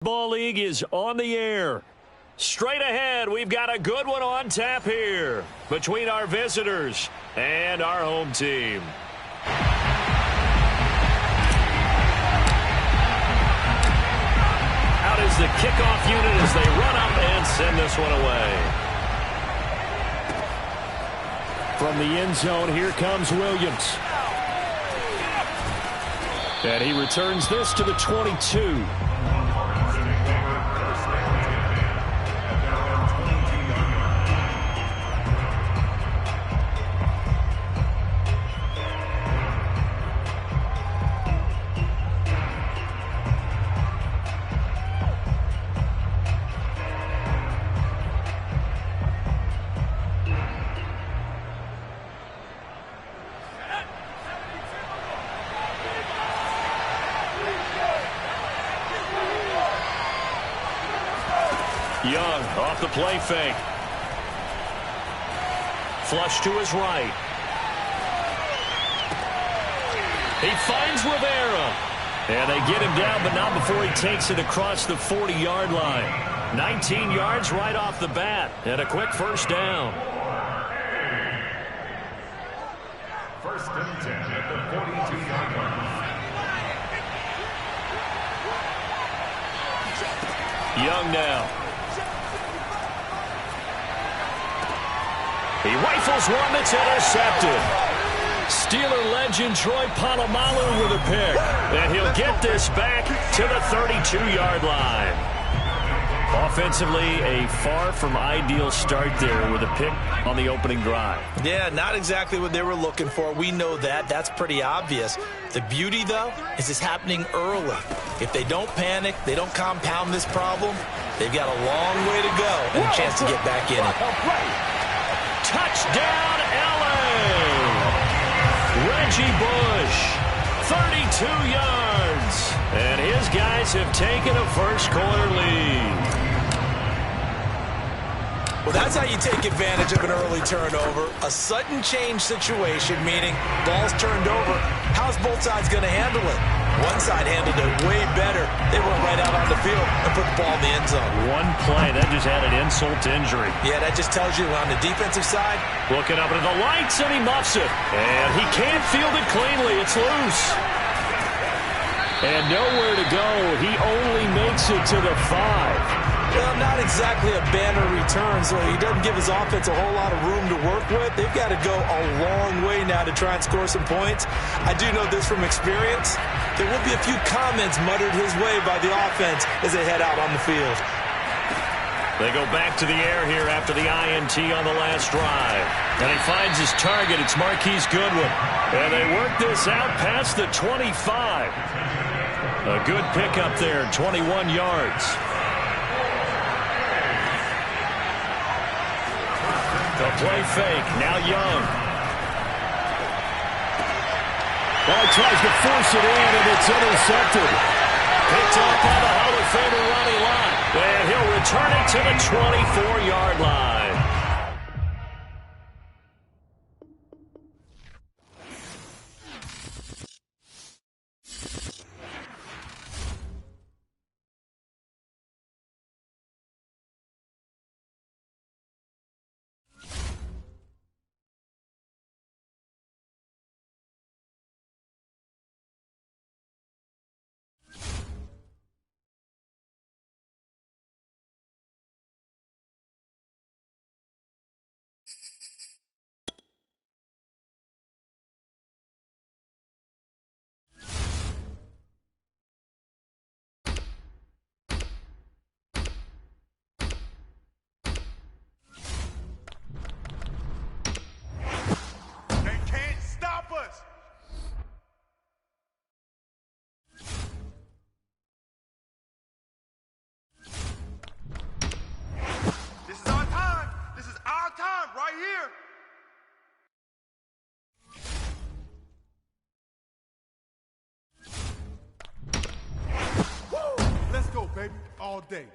Ball League is on the air. Straight ahead, we've got a good one on tap here between our visitors and our home team. Out is the kickoff unit as they run up and send this one away. From the end zone, here comes Williams. And he returns this to the 22. Young off the play fake. Flush to his right. He finds Rivera. And they get him down, but not before he takes it across the 40-yard line. 19 yards right off the bat. And a quick first down. First and 10 at the 42-yard line. Young now. He rifles one that's intercepted. Steeler legend Troy Polamalu with a pick. And he'll get this back to the 32-yard line. Offensively, a far from ideal start there with a pick on the opening drive. Yeah, not exactly what they were looking for. We know that. That's pretty obvious. The beauty, though, is it's happening early. If they don't panic, they don't compound this problem, they've got a long way to go and a chance to get back in it. Touchdown, L.A. Reggie Bush, 32 yards. And his guys have taken a first-quarter lead. Well, that's how you take advantage of an early turnover. A sudden change situation, meaning ball's turned over. How's both sides going to handle it? One side handled it way better. They went right out on the field and put the ball in the end zone. One play, that just added insult to injury. Yeah, that just tells you on the defensive side. Looking up into the lights, and he muffs it. And he can't field it cleanly. It's loose. And nowhere to go. He only makes it to the 5. Well, not exactly a banner return, so he doesn't give his offense a whole lot of room to work with. They've got to go a long way now to try and score some points. I do know this from experience. There will be a few comments muttered his way by the offense as they head out on the field. They go back to the air here after the INT on the last drive. And he finds his target. It's Marquise Goodwin. And they work this out past the 25. A good pickup there, 21 yards. The play fake, now Young. Well, he tries to force it in, and it's intercepted. Picked up by the Hall of Famer Ronnie Lott. And he'll return it to the 24-yard line. Baby, all day.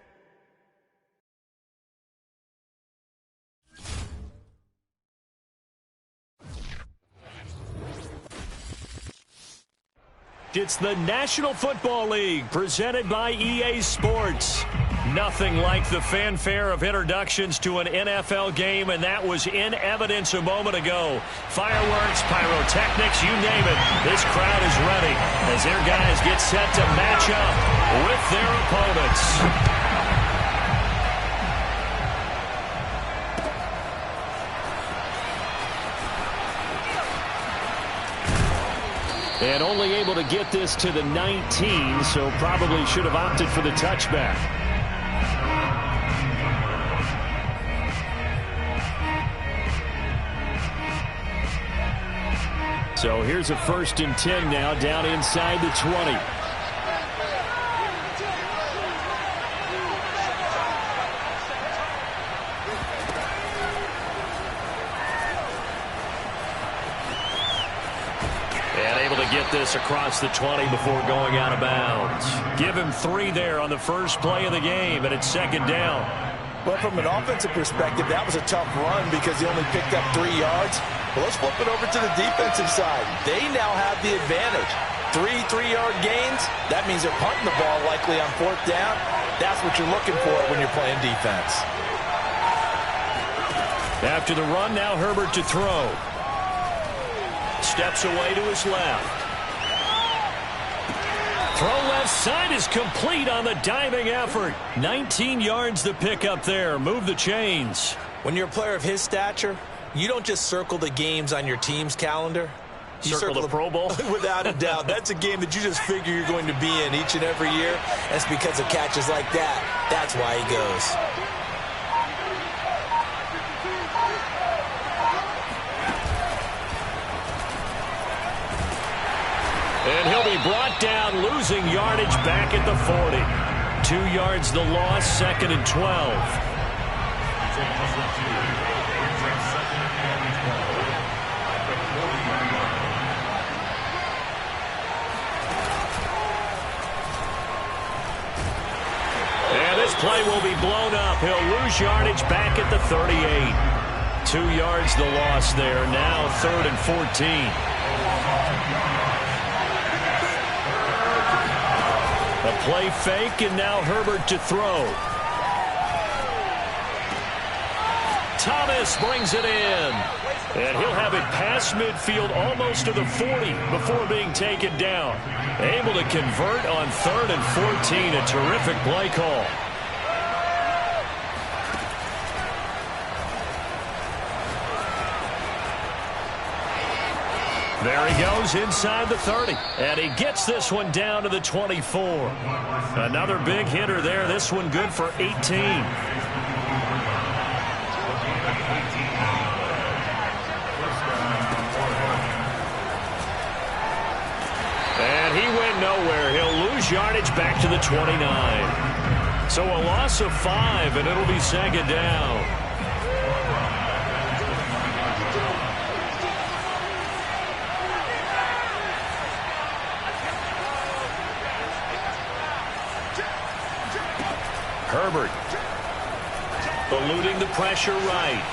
It's the National Football League presented by EA Sports. Nothing like the fanfare of introductions to an NFL game, and that was in evidence a moment ago. Fireworks, pyrotechnics, you name it. This crowd is ready as their guys get set to match up with their opponents. And only able to get this to the 19, so probably should have opted for the touchback. So here's a 1st and 10 now, down inside the 20. Get this across the 20 before going out of bounds. Give him 3 there on the first play of the game, and it's 2nd down. Well, from an offensive perspective, that was a tough run because he only picked up 3 yards. Well, let's flip it over to the defensive side. They now have the advantage. 3 3-yard gains, that means they're punting the ball likely on 4th down. That's what you're looking for when you're playing defense. After the run, now Herbert to throw. Steps away to his left. Throw left side is complete on the diving effort. 19 yards to pick up there. Move the chains. When you're a player of his stature, you don't just circle the games on your team's calendar. You circle the Pro Bowl? Without a doubt. That's a game that you just figure you're going to be in each and every year. That's because of catches like that. That's why he goes. And he'll be brought down, losing yardage back at the 40. 2 yards the loss, 2nd and 12. And this play will be blown up. He'll lose yardage back at the 38. 2 yards the loss there. Now 3rd and 14. A play fake, and now Herbert to throw. Thomas brings it in. And he'll have it past midfield almost to the 40 before being taken down. Able to convert on 3rd and 14. A terrific play call. There he goes inside the 30. And he gets this one down to the 24. Another big hitter there. This one good for 18. And he went nowhere. He'll lose yardage back to the 29. So a loss of 5, and it'll be 2nd down. Herbert eluding the pressure right.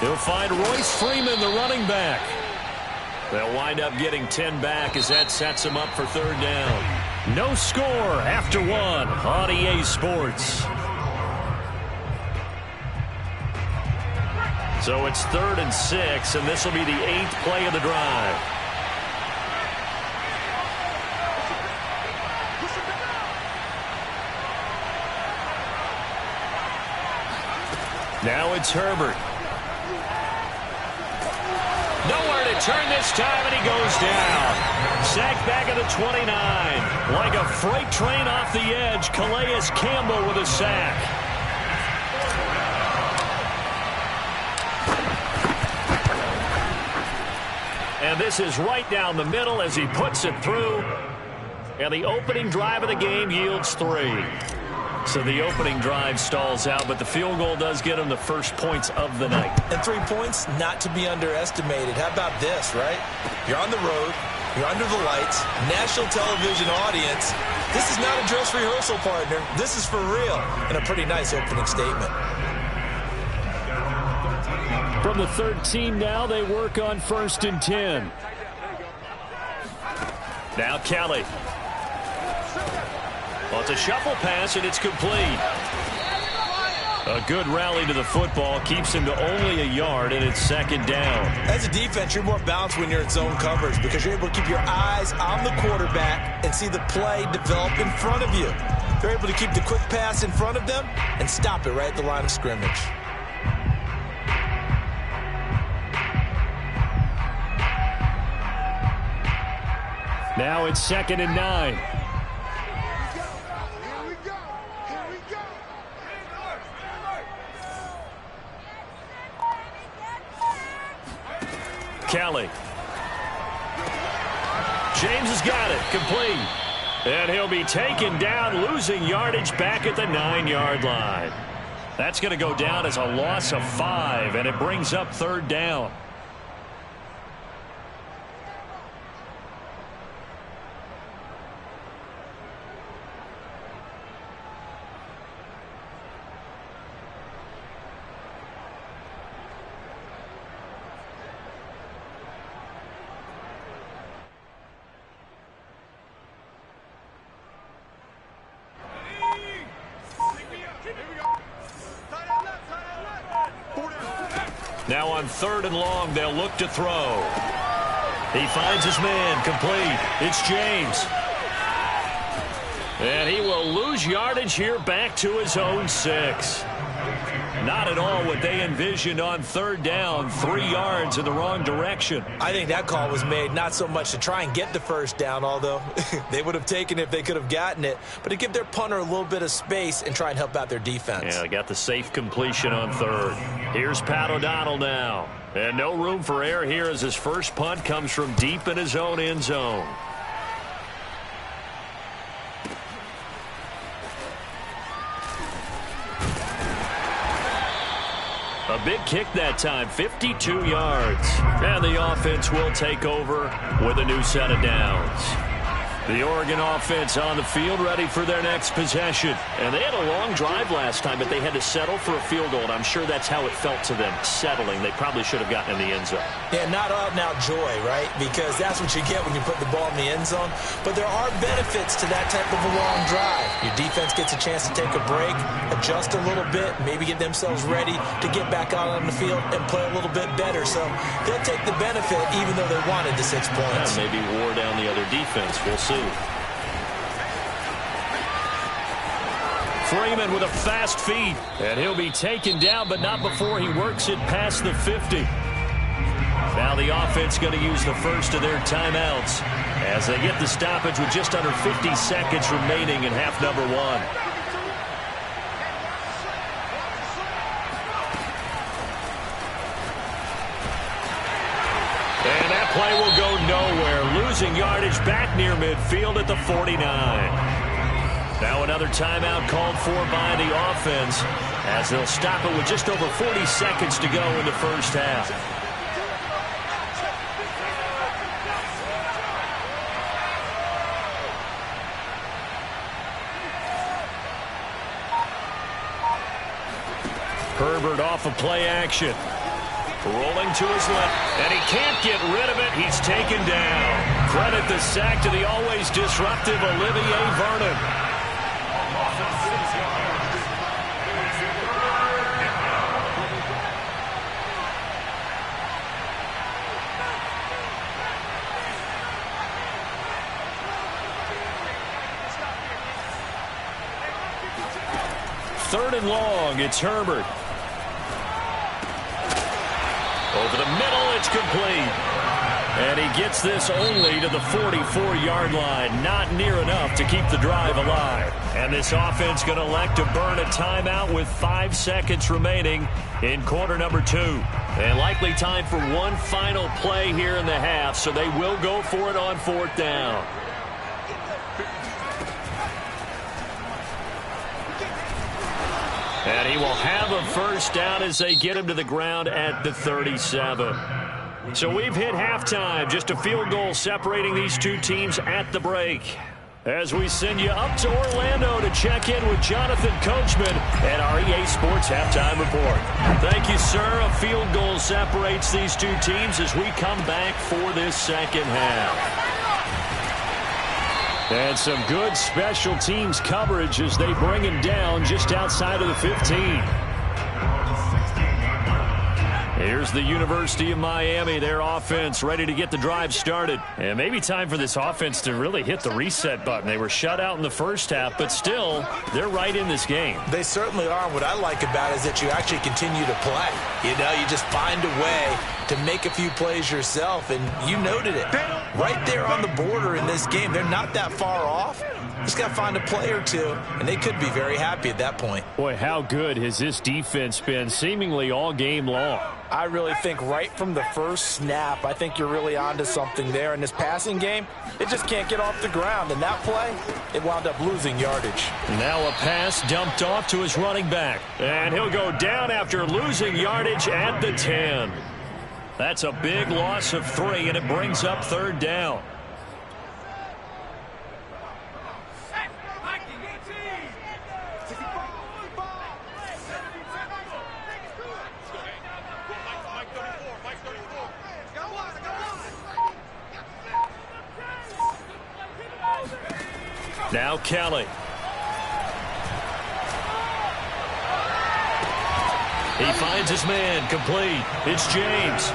He'll find Royce Freeman, the running back. They'll wind up getting 10 back as that sets them up for 3rd down. No score after 1 on EA Sports. So it's 3rd and 6, and this will be the 8th play of the drive. Now it's Herbert. Nowhere to turn this time, and he goes down. Sacked back at the 29. Like a freight train off the edge, Calais Campbell with a sack. And this is right down the middle as he puts it through. And the opening drive of the game yields 3. So the opening drive stalls out, but the field goal does get him the first points of the night. And 3 points, not to be underestimated. How about this, right? You're on the road. You're under the lights. National television audience. This is not a dress rehearsal, partner. This is for real. And a pretty nice opening statement. From the 13 now, they work on 1st and 10. Now Kelly. Well, it's a shuffle pass, and it's complete. A good rally to the football keeps him to only a yard, and it's second down. As a defense, you're more balanced when you're in zone coverage because you're able to keep your eyes on the quarterback and see the play develop in front of you. They're able to keep the quick pass in front of them and stop it right at the line of scrimmage. Now it's 2nd and 9. Kelly. James has got it. Complete. And he'll be taken down, losing yardage back at the 9-yard line. That's going to go down as a loss of 5, and it brings up 3rd down. Now on 3rd and long, they'll look to throw. He finds his man. Complete. It's James. And he will lose yardage here back to his own 6. Not at all what they envisioned on 3rd down. 3 yards in the wrong direction. I think that call was made not so much to try and get the 1st down, although they would have taken it if they could have gotten it, but to give their punter a little bit of space and try and help out their defense. Yeah, they got the safe completion on 3rd. Here's Pat O'Donnell now. And no room for error here as his first punt comes from deep in his own end zone. A big kick that time, 52 yards. And the offense will take over with a new set of downs. The Oregon offense on the field ready for their next possession. And they had a long drive last time, but they had to settle for a field goal. And I'm sure that's how it felt to them, settling. They probably should have gotten in the end zone. Yeah, not out and out joy, right? Because that's what you get when you put the ball in the end zone. But there are benefits to that type of a long drive. Your defense gets a chance to take a break, adjust a little bit, maybe get themselves ready to get back out on the field and play a little bit better. So they'll take the benefit even though they wanted the 6 points. Yeah, maybe wore down the other defense. We'll see. Freeman with a fast feet, and he'll be taken down, but not before he works it past the 50. Now the offense going to use the first of their timeouts as they get the stoppage with just under 50 seconds remaining in half number 1. And that play will go nowhere, losing yardage back near midfield at the 49. Now another timeout called for by the offense as they'll stop it with just over 40 seconds to go in the first half. Herbert off of play action. Rolling to his left, and he can't get rid of it. He's taken down. Credit the sack to the always disruptive Olivier Vernon. Third and long, it's Herbert. Over the middle, it's complete. And he gets this only to the 44-yard line. Not near enough to keep the drive alive. And this offense going to elect to burn a timeout with 5 seconds remaining in quarter number 2. And likely time for one final play here in the half, so they will go for it on 4th down. And he will have a first down as they get him to the ground at the 37. So we've hit halftime. Just a field goal separating these two teams at the break. As we send you up to Orlando to check in with Jonathan Coachman at our EA Sports Halftime Report. Thank you, sir. A field goal separates these two teams as we come back for this second half. And some good special teams coverage as they bring him down just outside of the 15. Here's the University of Miami, their offense ready to get the drive started. And maybe time for this offense to really hit the reset button. They were shut out in the first half, but still, they're right in this game. They certainly are. What I like about it is that you actually continue to play. You know, you just find a way to make a few plays yourself, and you noted it. Right there on the border in this game, they're not that far off. Just got to find a play or two, and they could be very happy at that point. Boy, how good has this defense been seemingly all game long? I really think right from the first snap, I think you're really onto something there. In this passing game, it just can't get off the ground. And that play, it wound up losing yardage. Now a pass dumped off to his running back. And he'll go down after losing yardage at the 10. That's a big loss of 3, and it brings up 3rd down. Now Kelly. He finds his man, complete. It's James.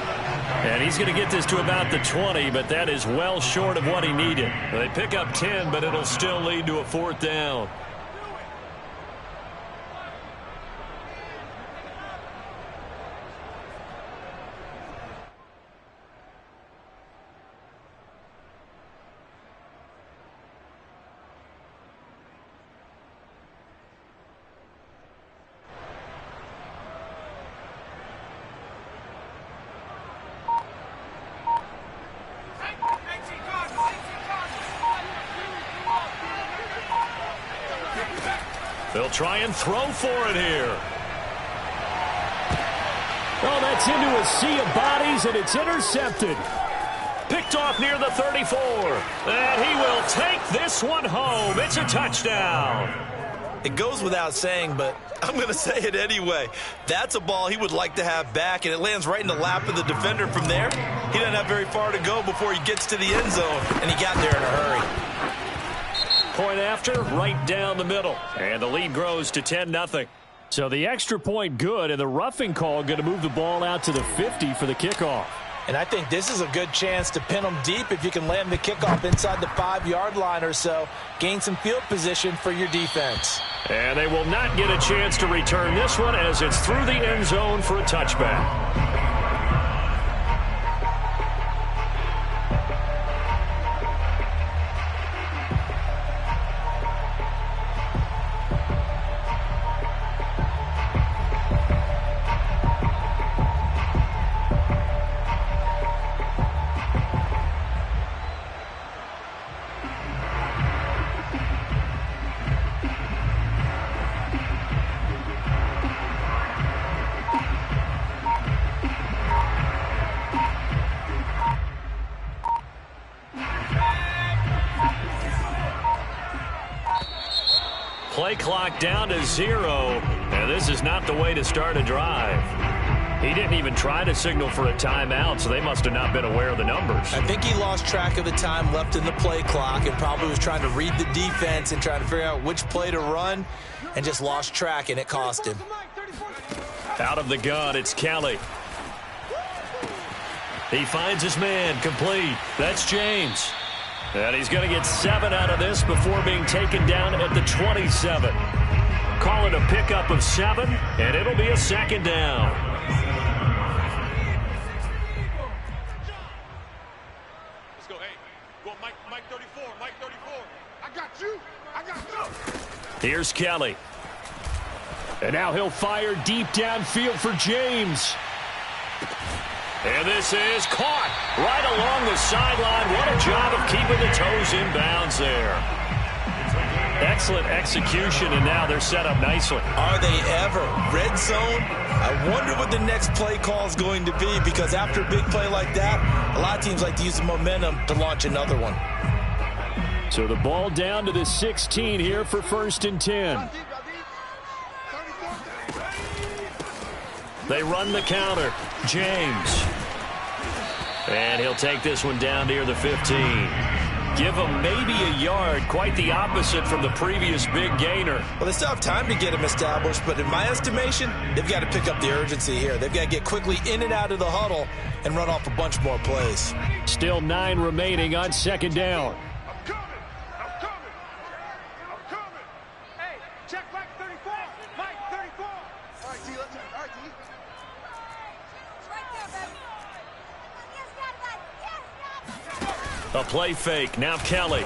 And he's going to get this to about the 20, but that is well short of what he needed. They pick up 10, but it'll still lead to a 4th down. They'll try and throw for it here. Oh, that's into a sea of bodies, and it's intercepted. Picked off near the 34. And he will take this one home. It's a touchdown. It goes without saying, but I'm going to say it anyway. That's a ball he would like to have back, and it lands right in the lap of the defender from there. He doesn't have very far to go before he gets to the end zone, and he got there in a hurry. Point after, right down the middle. And the lead grows to 10-0. So the extra point good, and the roughing call going to move the ball out to the 50 for the kickoff. And I think this is a good chance to pin them deep if you can land the kickoff inside the 5-yard line or so. Gain some field position for your defense. And they will not get a chance to return this one as it's through the end zone for a touchback. Play clock down to 0, and this is not the way to start a drive. He didn't even try to signal for a timeout, so they must have not been aware of the numbers. I think he lost track of the time left in the play clock and probably was trying to read the defense and trying to figure out which play to run and just lost track, and it cost him. Out of the gun, it's Kelly. He finds his man, complete. That's James. And he's going to get 7 out of this before being taken down at the 27. Call it a pickup of 7, and it'll be a 2nd down. Let's go, hey. Go, Mike 34, Mike 34. I got you. I got you. Here's Kelly. And now he'll fire deep downfield for James. And this is caught right along the sideline. What a job of keeping the toes in bounds there. Excellent execution, and now they're set up nicely. Are they ever? Red zone? I wonder what the next play call is going to be, because after a big play like that, a lot of teams like to use the momentum to launch another one. So the ball down to the 16 here for 1st and 10. They run the counter. James. And he'll take this one down near the 15. Give him maybe a yard, quite the opposite from the previous big gainer. Well, they still have time to get him established, but in my estimation, they've got to pick up the urgency here. They've got to get quickly in and out of the huddle and run off a bunch more plays. Still 9 remaining on second down. I'm coming. Hey, check Mike 34. Mike 34. All right, T, let's check. All right, T. A play fake. Now Kelly.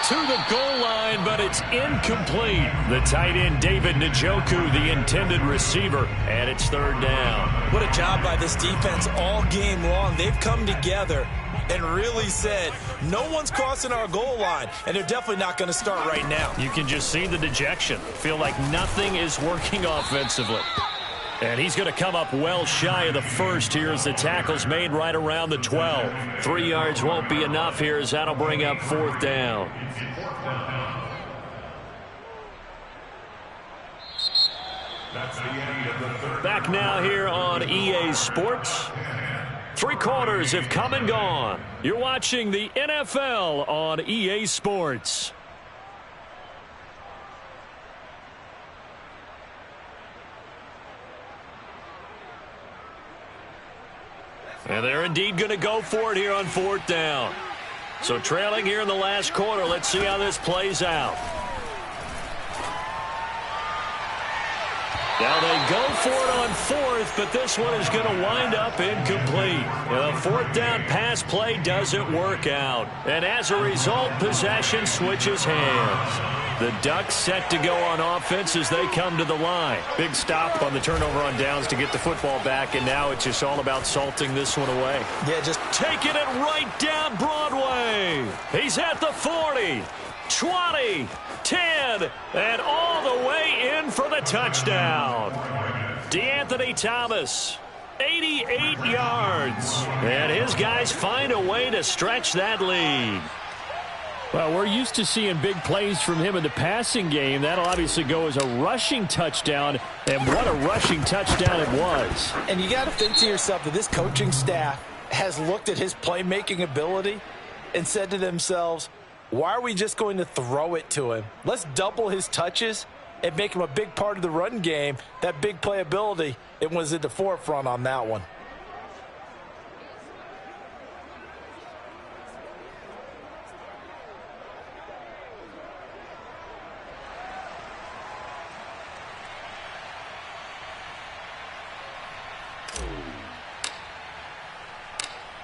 To the goal line, but it's incomplete. The tight end, David Njoku, the intended receiver, and it's third down. What a job by this defense all game long. They've come together and really said, no one's crossing our goal line, and they're definitely not going to start right now. You can just see the dejection. Feel like nothing is working offensively. And he's going to come up well shy of the first here as the tackle's made right around the 12. 3 yards won't be enough here as that'll bring up fourth down. Back now here on EA Sports. 3 quarters have come and gone. You're watching the NFL on EA Sports. And they're indeed going to go for it here on fourth down. So trailing here in the last quarter. Let's see how this plays out. Now they go for it on fourth, but this one is going to wind up incomplete. The fourth down pass play doesn't work out. And as a result, possession switches hands. The Ducks set to go on offense as they come to the line. Big stop on the turnover on downs to get the football back, and now it's just all about salting this one away. Yeah, just taking it right down Broadway. He's at the 40, 20, 10, and all the way in for the touchdown. DeAnthony Thomas, 88 yards. And his guys find a way to stretch that lead. Well, we're used to seeing big plays from him in the passing game. That'll obviously go as a rushing touchdown, and what a rushing touchdown it was. And you got to think to yourself that this coaching staff has looked at his playmaking ability and said to themselves, why are we just going to throw it to him? Let's double his touches and make him a big part of the run game. That big playability, it was at the forefront on that one.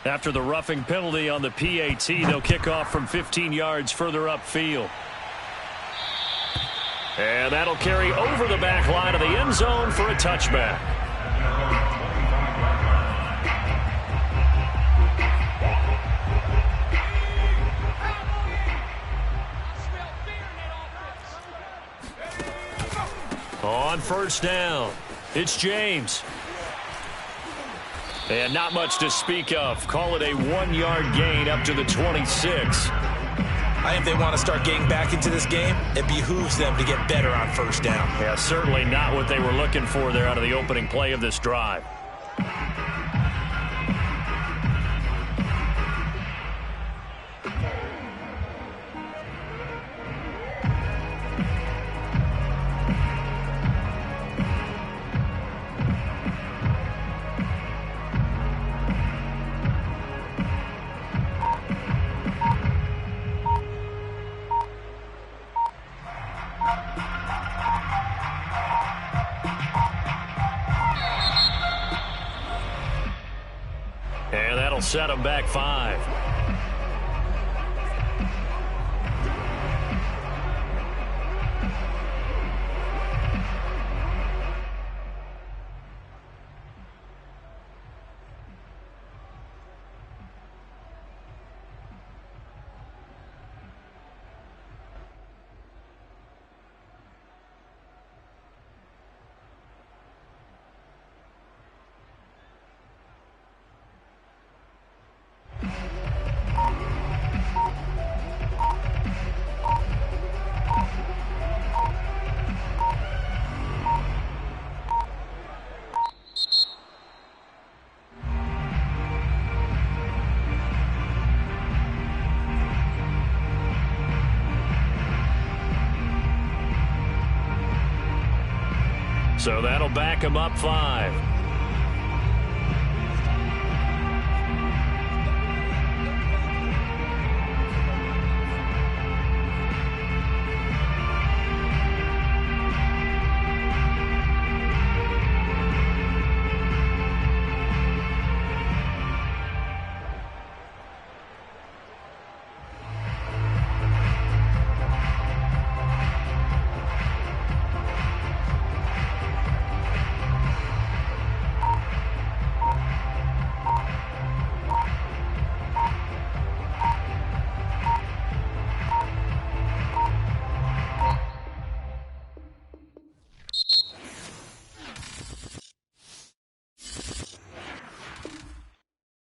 After the roughing penalty on the PAT, they'll kick off from 15 yards further upfield. And that'll carry over the back line of the end zone for a touchback. On first down, it's James. And not much to speak of. Call it a 1-yard gain up to the 26. I think they want to start getting back into this game. It behooves them to get better on first down. Yeah, certainly not what they were looking for there out of the opening play of this drive. And that'll set them back 5. So that'll back him up 5.